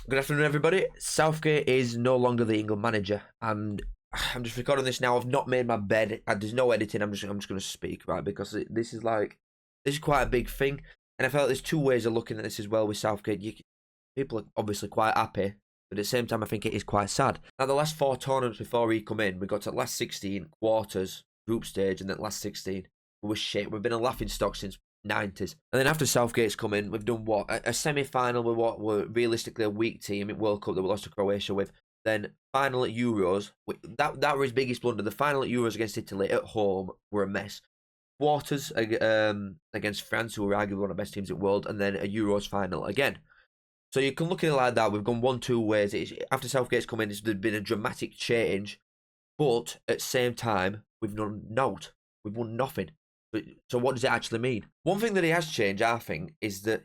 Good afternoon, everybody. Southgate is no longer the England manager, and I'm just recording this now. I've not made my bed. There's no editing. I'm just going to speak, right? Because this is quite a big thing, and I felt there's two ways of looking at this as well with Southgate. People are obviously quite happy, but at the same time, I think it is quite sad. Now, the last four tournaments before he come in, we got to the last 16 quarters, group stage, and then last 16 we were shit. We've been a laughing stock since 90s. And then after Southgate's come in, we've done what? A semi-final with what were realistically a weak team in World Cup that we lost to Croatia with. Then final at Euros. That was his biggest blunder. The final at Euros against Italy at home were a mess. Quarters against France, who were arguably one of the best teams in the world. And then a Euros final again. So you can look at it like that. We've gone two ways. After Southgate's come in, there's been a dramatic change. But at the same time, we've done naught. We've won nothing. So what does it actually mean? One thing that he has changed, I think, is that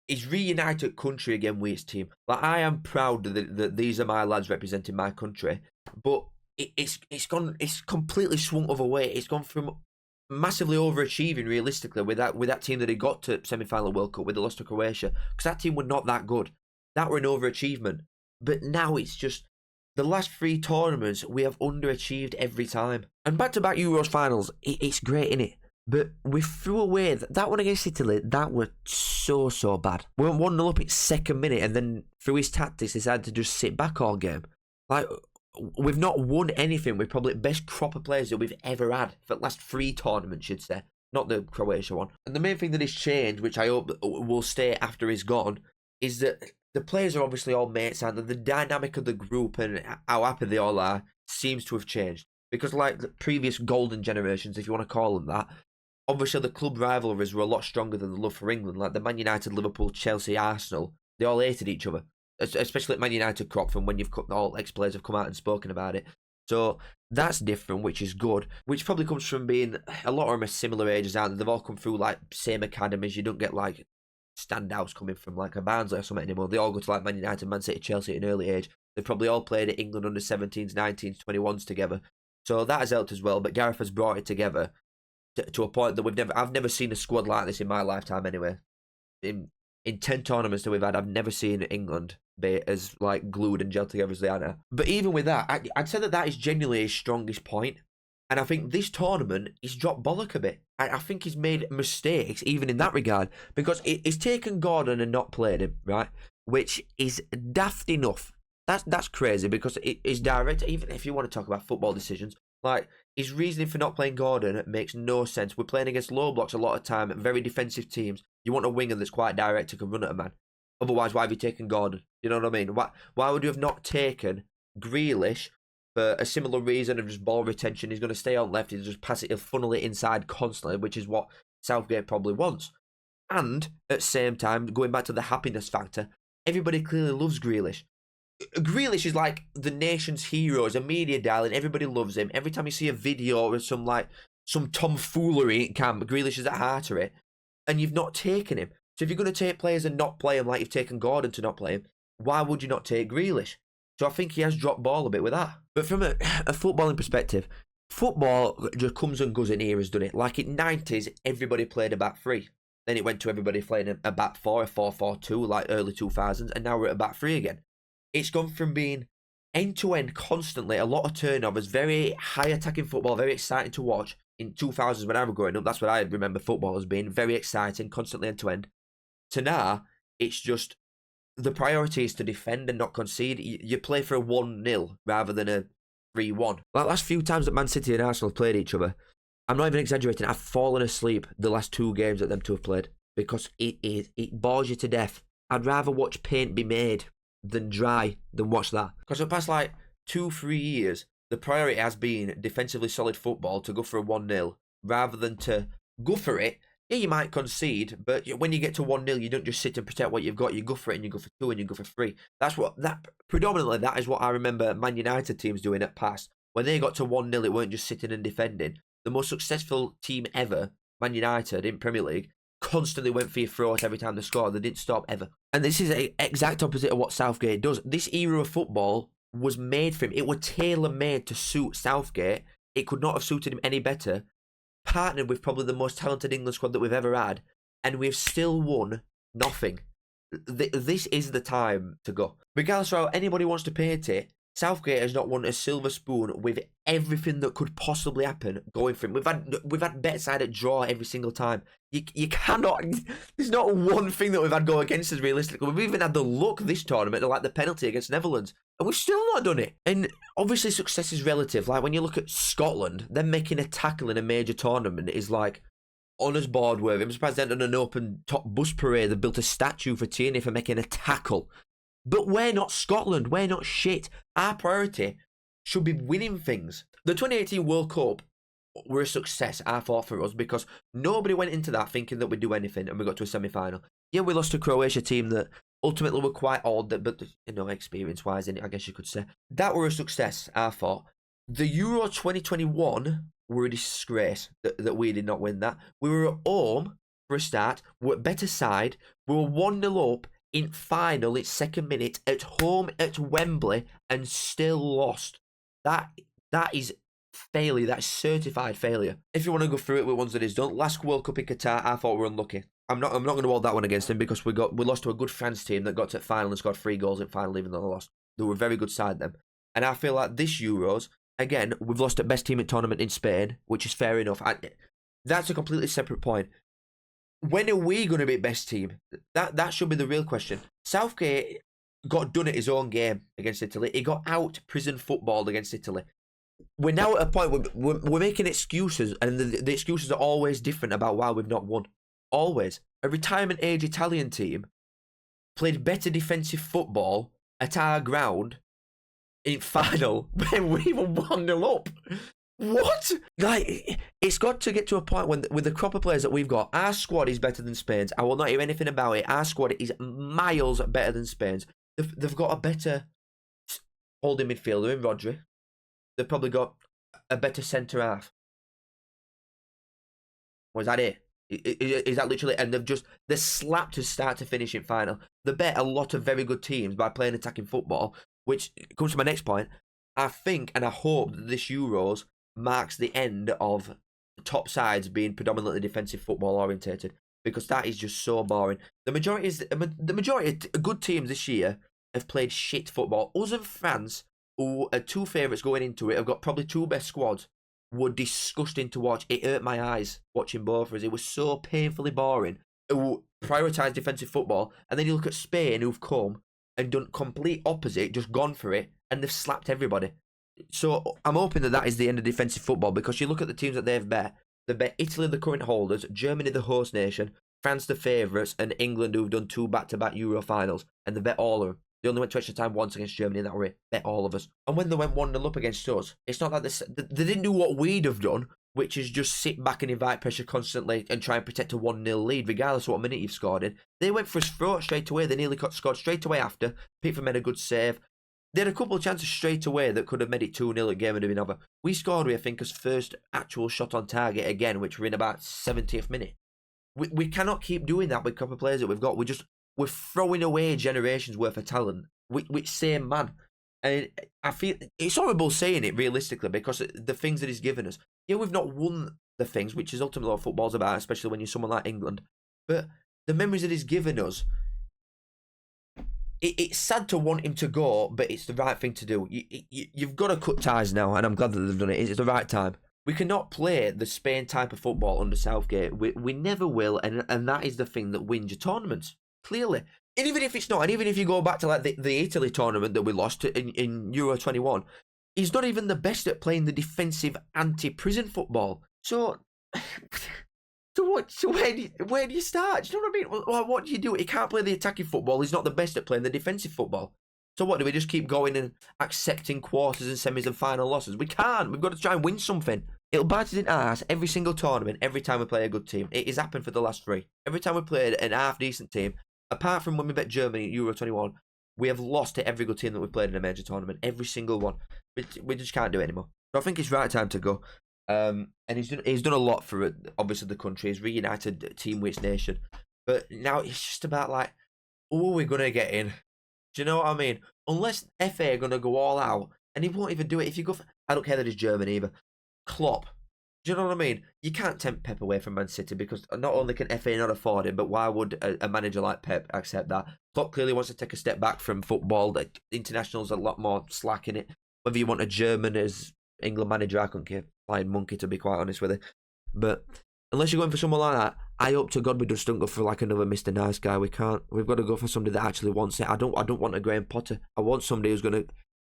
he's reunited country again with his team. Like, I am proud that these are my lads representing my country, but it's completely swung other way. It's gone from massively overachieving realistically with that team that he got to semi-final World Cup with the loss to Croatia, because that team were not that good. That were an overachievement. But now it's just the last three tournaments we have underachieved every time. And back-to-back Euros finals, it's great, innit? But we threw away that one against Italy. That was so bad. We went 1-0 up in second minute, and then through his tactics decided to just sit back all game. Like, we've not won anything with probably the best crop of players that we've ever had for the last three tournaments, you'd say. Not the Croatia one. And the main thing that has changed, which I hope will stay after he's gone, is that the players are obviously all mates, and the dynamic of the group and how happy they all are seems to have changed. Because like the previous golden generations, if you want to call them that, obviously the club rivalries were a lot stronger than the love for England. Like the Man United, Liverpool, Chelsea, Arsenal, they all hated each other. Especially at Man United crop, from when all ex-players have come out and spoken about it. So that's different, which is good. Which probably comes from being, a lot of them are similar ages, aren't they? They've all come through like same academies. You don't get like standouts coming from like a Barnsley or something anymore. They all go to like Man United, Man City, Chelsea at an early age. They probably all played at England under 17s, 19s, 21s together. So that has helped as well. But Gareth has brought it together to a point that I've never seen a squad like this in my lifetime anyway. In 10 tournaments that we've had, I've never seen England be as like glued and gelled together as they are now. But even with that, I'd say that is genuinely his strongest point. And I think this tournament, he's dropped bollock a bit. I think he's made mistakes even in that regard, because he's taken Gordon and not played him, right? Which is daft enough. That's crazy, because it is direct. Even if you want to talk about football decisions, like his reasoning for not playing Gordon makes no sense. We're playing against low blocks a lot of time, very defensive teams. You want a winger that's quite direct who can run at a man. Otherwise, why have you taken Gordon? You know what I mean? Why would you have not taken Grealish for a similar reason of just ball retention? He's going to stay on left. He'll just pass it, he'll funnel it inside constantly, which is what Southgate probably wants. And at the same time, going back to the happiness factor, everybody clearly loves Grealish. Grealish is like the nation's hero. He's a media darling. Everybody loves him. Every time you see a video of some tomfoolery in camp, Grealish is at the heart of it. And you've not taken him. So if you're going to take players and not play him like you've taken Gordon to not play him, why would you not take Grealish? So I think he has dropped ball a bit with that. But from a footballing perspective, football just comes and goes in eras, doesn't it? Like in 90s, everybody played a back three. Then it went to everybody playing a back four, a 4-4-2, like early 2000s, and now we're at a back three again. It's gone from being end-to-end constantly, a lot of turnovers, very high attacking football, very exciting to watch. In 2000s when I was growing up, that's what I remember football as being, very exciting, constantly end-to-end. To now, it's just, the priority is to defend and not concede. You play for a 1-0 rather than a 3-1. Like last few times that Man City and Arsenal have played each other, I'm not even exaggerating, I've fallen asleep the last two games that them two have played, because it bores you to death. I'd rather watch paint be made than watch that. Because for the past like 2-3 years, the priority has been defensively solid football to go for a 1-0 rather than to go for it. Yeah, you might concede, but when you get to 1-0, you don't just sit and protect what you've got. You go for it, and you go for 2, and you go for 3. Predominantly, that is what I remember Man United teams doing at past. When they got to 1-0, it weren't just sitting and defending. The most successful team ever, Man United in Premier League, constantly went for your throat every time they scored. They didn't stop ever. And this is the exact opposite of what Southgate does. This era of football was made for him. It was tailor-made to suit Southgate. It could not have suited him any better. Partnered with probably the most talented England squad that we've ever had. And we've still won nothing. This is the time to go. Regardless of how anybody wants to paint it, Southgate has not won a silver spoon with everything that could possibly happen going for him. We've had bedside at draw every single time. You cannot. There's not one thing that we've had go against us realistically. We've even had the luck this tournament, like the penalty against Netherlands, and we've still not done it. And obviously, success is relative. Like when you look at Scotland, them making a tackle in a major tournament is like honours board worthy. I'm surprised they hadn't done an open top bus parade. They built a statue for Tierney for making a tackle. But we're not Scotland. We're not shit. Our priority should be winning things. The 2018 World Cup were a success, I thought, for us, because nobody went into that thinking that we'd do anything, and we got to a semi-final. Yeah, we lost to a Croatia team that ultimately were quite odd, but experience-wise, I guess you could say. That were a success, I thought. The Euro 2021 were a disgrace that we did not win that. We were at home for a start. We were a better side. We were 1-0 up in final, its second minute, at home at Wembley, and still lost. That is failure. That's certified failure. If you want to go through it with ones that is done, last World Cup in Qatar, I thought we were unlucky. I'm not going to hold that one against him because we lost to a good France team that got to the final and scored 3 goals in final, even though they lost. They were a very good side then. And I feel like this Euros, again, we've lost at best team in tournament in Spain, which is fair enough. That's a completely separate point. When are we going to be best team? That should be the real question. Southgate got done at his own game against Italy. He got out prison footballed against Italy. We're now at a point where we're making excuses, and the excuses are always different about why we've not won. Always. A retirement age Italian team played better defensive football at our ground in final when we were 1-0 up. What? Like, it's got to get to a point when, with the crop of players that we've got, our squad is better than Spain's. I will not hear anything about it. Our squad is miles better than Spain's. They've got a better holding midfielder in Rodri. They've probably got a better centre half. Was that it? Is that literally? And they're slapped to start to finish in final. They bet a lot of very good teams by playing attacking football, which comes to my next point. I think and I hope that this Euros marks the end of top sides being predominantly defensive football orientated, because that is just so boring. The majority of good teams this year have played shit football. Us and France, who are 2 favourites going into it, have got probably 2 best squads, were disgusting to watch. It hurt my eyes watching both of us. It was so painfully boring. Who prioritise defensive football, and then you look at Spain, who've come and done complete opposite, just gone for it, and they've slapped everybody. So I'm hoping that is the end of defensive football, because you look at the teams that they've bet. They've bet Italy, the current holders, Germany, the host nation, France, the favourites, and England, who've done 2 back-to-back Euro finals, and they bet all of them. They only went to extra time once against Germany, and that were it. Bet all of us. And when they went 1-0 up against us, it's not like they didn't do what we'd have done, which is just sit back and invite pressure constantly and try and protect a 1-0 lead, regardless of what minute you've scored in. They went for his throat straight away. They nearly scored straight away after. Pickford made a good save. They had a couple of chances straight away that could have made it 2-0 at game and have been over. We scored, I think, as first actual shot on target again, which were in about 70th minute. We cannot keep doing that with couple of players that we've got. We're throwing away generations worth of talent with same man. And I feel it's horrible saying it realistically, because the things that he's given us. Yeah, we've not won the things, which is ultimately what football's about, especially when you're someone like England. But the memories that he's given us, it's sad to want him to go, but it's the right thing to do. You've got to cut ties now, and I'm glad that they've done it. It's the right time. We cannot play the Spain type of football under Southgate. We never will, and that is the thing that wins your tournaments, clearly. And even if it's not, and even if you go back to like the Italy tournament that we lost in Euro 21, he's not even the best at playing the defensive anti-prison football. So where do you start? Do you know what I mean? Well, what do you do? He can't play the attacking football. He's not the best at playing the defensive football. So what, do we just keep going and accepting quarters and semis and final losses? We can't. We've got to try and win something. It'll bite us in the arse every single tournament, every time we play a good team. It has happened for the last 3. Every time we played an half-decent team, apart from when we bet Germany at Euro 21, we have lost to every good team that we've played in a major tournament. Every single one. We just can't do it anymore. So I think it's right time to go. And he's done a lot for, obviously, the country. He's reunited Team Wits Nation. But now it's just about like, who are we going to get in? Do you know what I mean? Unless FA are going to go all out, and he won't even do it. If you go for, I don't care that it's German either. Klopp, Do you know what I mean? You can't tempt Pep away from Man City because not only can FA not afford him, but why would a manager like Pep accept that? Klopp clearly wants to take a step back from football. That international's a lot more slack in it. Whether you want a German as England manager, I couldn't care. Flying monkey, to be quite honest with you. But unless you're going for someone like that, I hope to God we just don't go for like another Mr. Nice Guy. We can't. We've got to go for somebody that actually wants it. I don't want a Graham Potter. I want somebody who's going to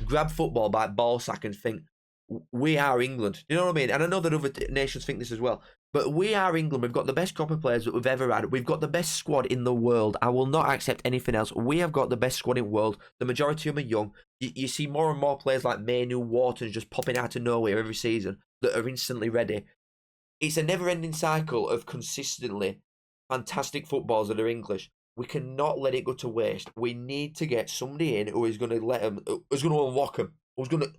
grab football by ball sack and think, we are England. You know what I mean? And I know that other nations think this as well. But we are England. We've got the best crop of players that we've ever had. We've got the best squad in the world. I will not accept anything else. We have got the best squad in the world. The majority of them are young. You see more and more players like Mainu, Wharton just popping out of nowhere every season that are instantly ready. It's a never-ending cycle of consistently fantastic footballs that are English. We cannot let it go to waste. We need to get somebody in who is going to let them, who's going to unlock them, who's going to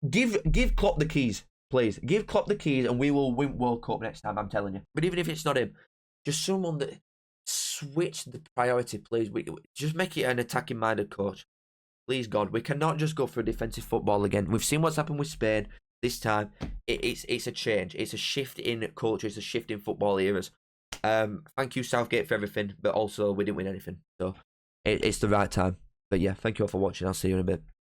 give Klopp the keys, please. Give Klopp the keys, and we will win World Cup next time. I'm telling you. But even if it's not him, just someone that switch the priority, please. Just make it an attacking-minded coach. Please, God, we cannot just go for defensive football again. We've seen what's happened with Spain. This time, it's a change. It's a shift in culture. It's a shift in football eras. Thank you, Southgate, for everything, but also we didn't win anything. So it's the right time. But yeah, thank you all for watching. I'll see you in a bit.